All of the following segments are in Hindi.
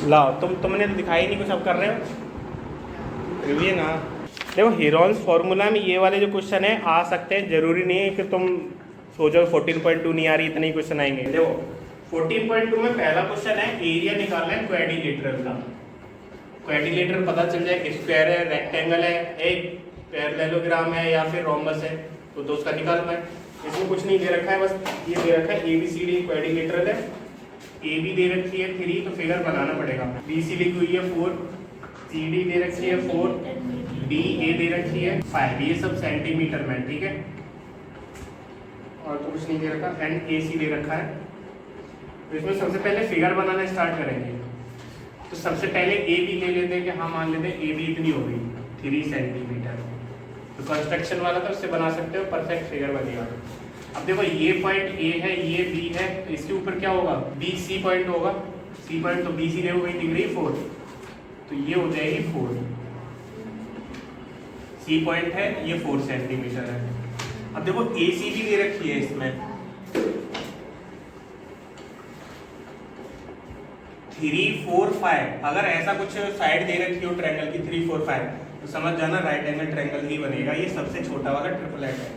लाओ तुमने तो दिखाई नहीं कुछ, अब कर रहे हो ये ना। देखो हीरोन्स फार्मूला में ये वाले जो क्वेश्चन है आ सकते हैं, जरूरी नहीं है कि तुम सोचो 14.2 नहीं आ रही इतने ही क्वेश्चन आएंगे। देखो 14.2 में पहला क्वेश्चन है एरिया निकालना है क्वाड्रिलेटरल का। क्वाड्रिलेटरल पता चल जाए स्क्वायर है, रेक्टेंगल है, एक पैरेललोग्राम है या फिर रोम्बस है, तो उसका निकालना है। इसमें कुछ नहीं दे रखा है, बस ये दे रखा है ABCD क्वाड्रिलेटरल है, AB दे रखी है 3, तो फिगर बनाना पड़ेगा। BC लिखी हुई है 4, CD दे रखी है 4, DA दे रखी है 5, ये सब सेंटीमीटर में, ठीक है। और तो कुछ नहीं दे रखा, एंड AC दे रखा है। तो इसमें सबसे पहले फिगर बनाना स्टार्ट करेंगे। तो सबसे पहले AB ले लेते हैं कि हाँ मान लेते हैं AB इतनी हो गई 3 सेंटीमीटर। तो कंस्ट्रक्शन वाला तो उससे बना सकते हो, परफेक्ट फिगर बनेगा। अब देखो ये पॉइंट A है, ये B है, तो इसके ऊपर क्या होगा, BC पॉइंट होगा। C पॉइंट तो BC देखो वही दिख रही है 4, तो ये हो जाएगी 4। C पॉइंट है, ये 4 सेंटीमीटर है। अब देखो AC भी दे रखी है इसमें 3, 4, 5। अगर ऐसा कुछ साइड दे रखी हो ट्रायंगल की 3, 4, 5, तो समझ जाना राइट एंगल ट्रायंगल ही बनेगा। ये सबसे छोटा वाला ट्रिपलेट है।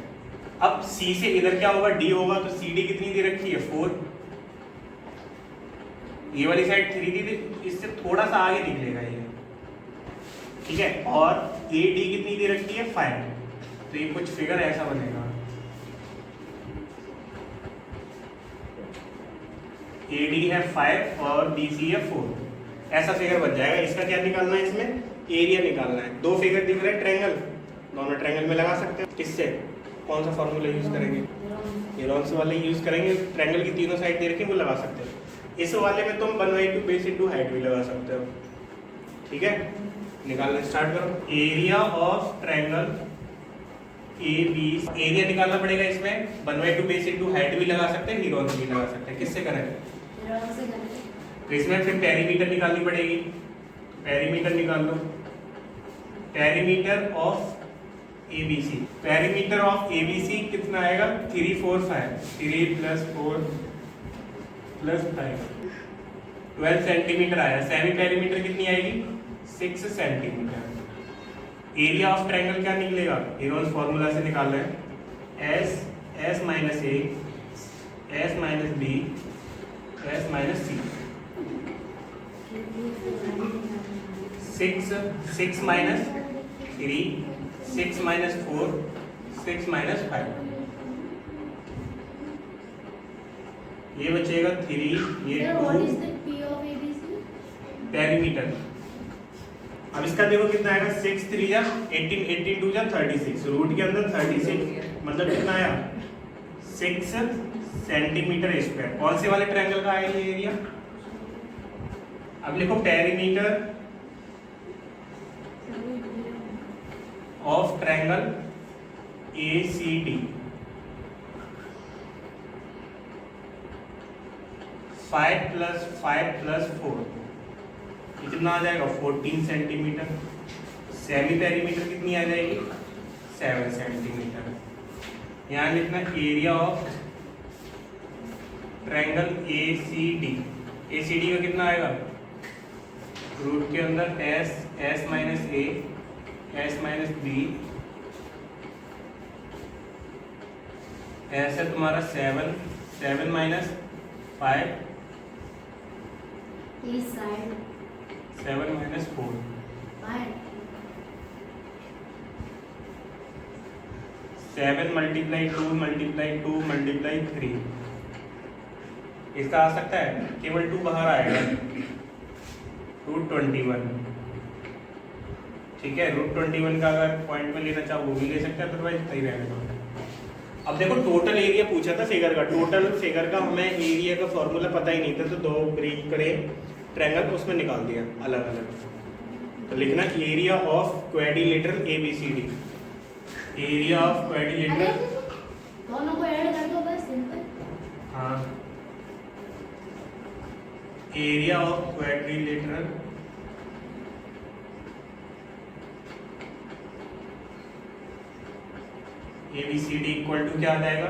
अब C से इधर क्या होगा, D होगा, तो CD कितनी दे रखी है 4। ये वाली साइड 3 दी, इससे थोड़ा सा आगे निकलेगा ये, ठीक है। और AD कितनी दे रखी है 5, तो ये कुछ फिगर ऐसा बनेगा। AD है 5 और BC है 4, ऐसा फिगर बन जाएगा। इसका क्या निकालना है, इसमें एरिया निकालना है। दो फिगर दिख रहे हैं ट्रायंगल, दोनों ट्रायंगल में लगा सकते हो। किससे, कौन सा फॉर्मूला यूज करेंगे, हीरोन्स वाले यूज करेंगे। ट्रायंगल की तीनों साइड दे रखी है, वो लगा सकते हो। इस वाले में तुम 1/2 बेस इनटू हाइट भी लगा सकते हो, ठीक है। निकालना स्टार्ट करो। Area of triangle AB, area निकालना पड़ेगा। इसमें 1/2 बेस इनटू हाइट भी लगा सकते हैं, हीरोन्स भी लगा सकते हैं। किससे करेंगे, तो इसमें फिर पेरीमीटर निकालनी पड़ेगी। पेरीमीटर निकाल लो, perimeter of ABC। Perimeter of ABC कितना आएगा, 3, 4, 5, 3 + 4 + 5, 12 सेंटीमीटर आया। सेमी पेरीमीटर कितनी आएगी, 6 सेंटीमीटर। एरिया ऑफ ट्रायंगल क्या निकलेगा, हीरोन्स फॉर्मूला से निकाल रहे हैं, S - A, S - B, S - C। 6 - 3, 6 - 4, 6 - 5, ये बचेगा 3, ये 2 पेरीमीटर। अब इसका देखो कितना आएगा, 6 3 जा 18, 18 2 जा 36, रूट के अंदर 36 मतलब कितना आया 6 सेंटीमीटर स्क्वायर। कौन से वाले ट्रायंगल का आएगा ये एरिया। अब लिखो पेरीमीटर ऑफ ट्रायंगल ACD 5 + 5 + 4, कितना आ जाएगा 14 सेंटीमीटर। सेमी पेरीमीटर कितनी आ जाएगी 7 सेंटीमीटर। यहाँ लिखना area of triangle ACD। ACD का कितना आएगा, रूट के अंदर S - A, S - B, S है तुम्हारा 7 - 5, 7 - 4, 7 × 2 × 2 × 3। इसका आ सकता है, केवल 2 बाहर आएगा, √21, ठीक है। √21 का अगर पॉइंट में लेना चाहो वो भी ले सकते हैं, अदरवाइज सही रहेगा। अब देखो टोटल एरिया पूछा था फिगर का, टोटल फिगर का हमें एरिया का फॉर्मूला पता ही नहीं था, तो 2 ब्रेक करे ट्रायंगल उसमें निकाल दिया अलग अलग। तो लिखना area of quadrilateral ABCD, area of quadrilateral, दोनों को ऐड कर दो बस, सिंपल। हाँ, area of quadrilateral ABCD equal to क्या आ जाएगा,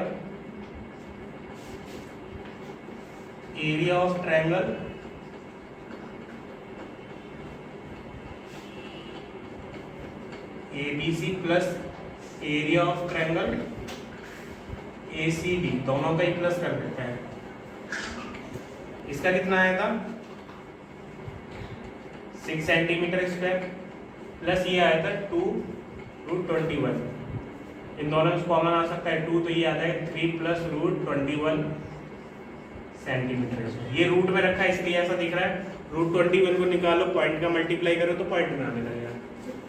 area of triangle ABC plus area of triangle ACD, दोनों का ही प्लस कर देते हैं। इसका कितना आएगा 6 सेंटीमीटर स्क्वायर प्लस ये आया था 2√21, इन दोनों में कॉमन आ सकता है 2, तो ये आ जाएगा 3 प्लस √21 सेंटीमीटर। ये रूट में रखा है इसलिए ऐसा दिख रहा है। √21 को निकालो, पॉइंट का मल्टीप्लाई करो तो पॉइंट में आने लगेगा।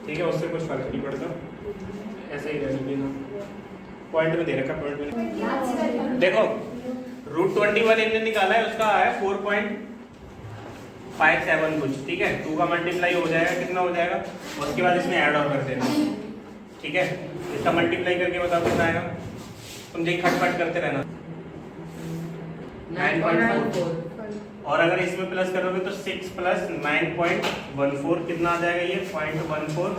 ठीक है, उससे कुछ फर्क नहीं पड़ता, ऐसे ही रहने देना। पॉइंट में दे रखा, पॉइंट में देखो √21 इन्होंने निकाला है, उसका आया 4.57 कुछ। ठीक है, 2 का मल्टीप्लाई हो जाएगा, कितना हो जाएगा, उसके बाद इसमें ऐड और कर देना। ठीक है, इसका मल्टीप्लाई करके बताओ कितना आएगा, तुम देख खटपट करते रहना। 9.4, और अगर इसमें प्लस करोगे तो 6 प्लस 9.14 कितना आ जाएगा, ये 0.14,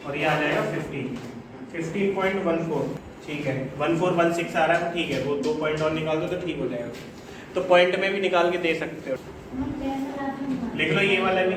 और ये आ जाएगा 15.14। ठीक है, 1416 आ रहा है, ठीक है, वो 2 पॉइंट और निकाल दो तो ठीक हो जाएगा। तो पॉइंट में भी निकाल के दे सकते हो, लिख लो ये वाला भी।